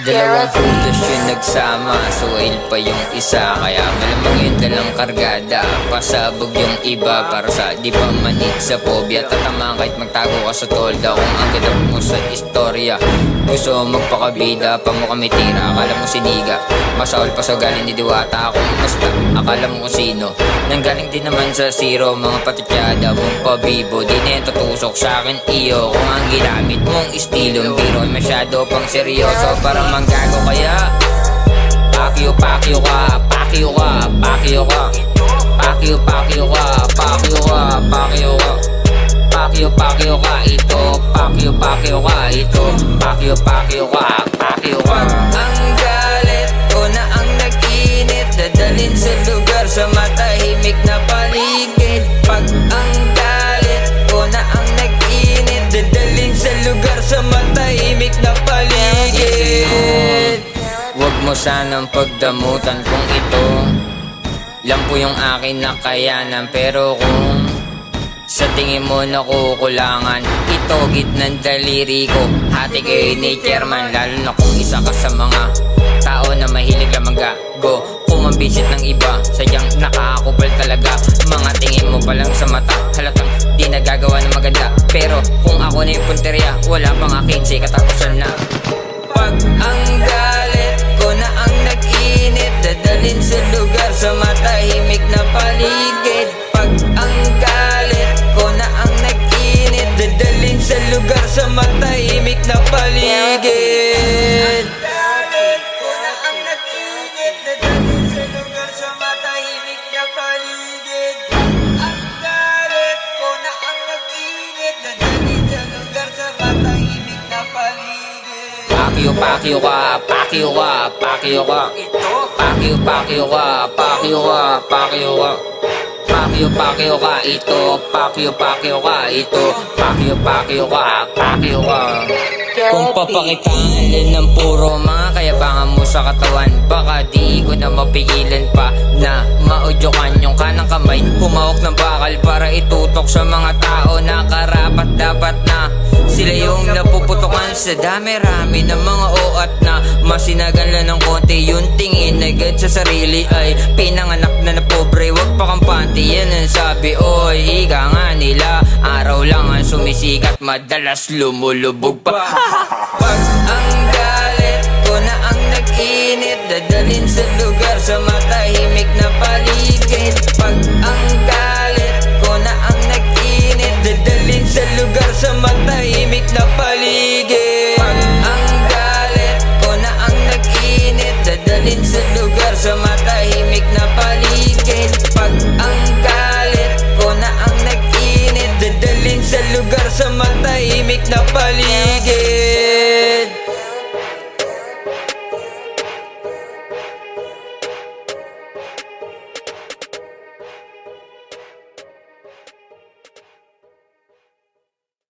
Dalawang hudas yung nagsama, suwail pa yung isa. Kaya malamang yun dalang kargada, pasabog yung iba. Para sa di pa manid sa pobya, tatama kahit magtago ka sa tolda. Kung ang ganap mo sa istorya, gusto mo magpakabida, pa mo kami tira, akala mo siniga. Masawal pa sa galing ni Diwata, kung basta akala mo kung sino. Nanggaling din naman sa zero, mga patityada mong pabibo. Di na yung tutusok sa akin iyo, kung ang ginamit mong istilong biro ay masyado pang seryoso. Parang manggago kaya pakyo pakyo ka, pakyo ka, pakyo ka, pakyo pakyo ka, pakyo ka, pakyo ka, pakyo pakyo ka, ito pakyo pakyo ka, ito pakyo pakyo ka, pakyo ka. Ang galit ko na ang nag-init, dadalhin sa lugar sa matahimik na paligid. Pag ang galit ko na ang nag-init, dadalhin sa lugar sa matahimik na paligid. Huwag mo sanang pagdamutan kung ito lang po yung akin na kayanan. Pero kung sa tingin mo nakukulangan, ito gitnang daliri ko, hati kayo ni chairman. Lalo na kung isa ka sa mga tao na mahilig lang magago, kumambisit ng iba, sadyang nakakakupal talaga. Mga tingin mo pa lang sa mata, halatang di nagagawa ng maganda. Pero kung ako na yung punteriya, wala pang akin si katapusan na. Pag ang galit ko na ang nag-init, dadalhin sa lugar sa matahimik na paligid. Pag ang galit ko na ang nag-init, dadalhin sa lugar sa matahimik na paligid. Ang galit ko na ang nag-init, dadalhin sa lugar sa matahimik na paligid. Ang galit ko na ang nag-init, dadalhin sa lugar sa matahimik na paligid. Pakyo pakyo ka, pakyo ka, pakyo ka, pakyo pakyo ka, pakyo ka, pakyo ka, pakyo pakyo ka, ito pakyo pakyo ka, ito pakyo pakyo ka, pakyo ka. Kung papakitaan ng puro mga kayabangan mo sa katawan, baka di ko na mapigilan pa na maudyokan yung kanang kamay, humawak ng bakal para itutok sa mga tao na karapat dapat na sila yung napuputokan sa dami-rami ng mga oat na masinagan lang ng konti. Yung tingin na agad sa sarili ay pinanganak na pobre, wag pa kampante. Yan ang sabi, oy, ika nga nila, araw lang ang sumisikat, madalas lumulubog pa. Pag ang galit ko na ang nag-init, dadalhin sa lugar sa matahimik na paligid. Pag ang galit ko na ang nag-init, dadalhin sa lugar sa matahimik na paligid. Pag ang galit ko na ang nag-init, dadalhin sa lugar sa matahimik na paligid. Pag ang galit ko na ang nag-init, dadalhin sa lugar sa matahimik na paligid.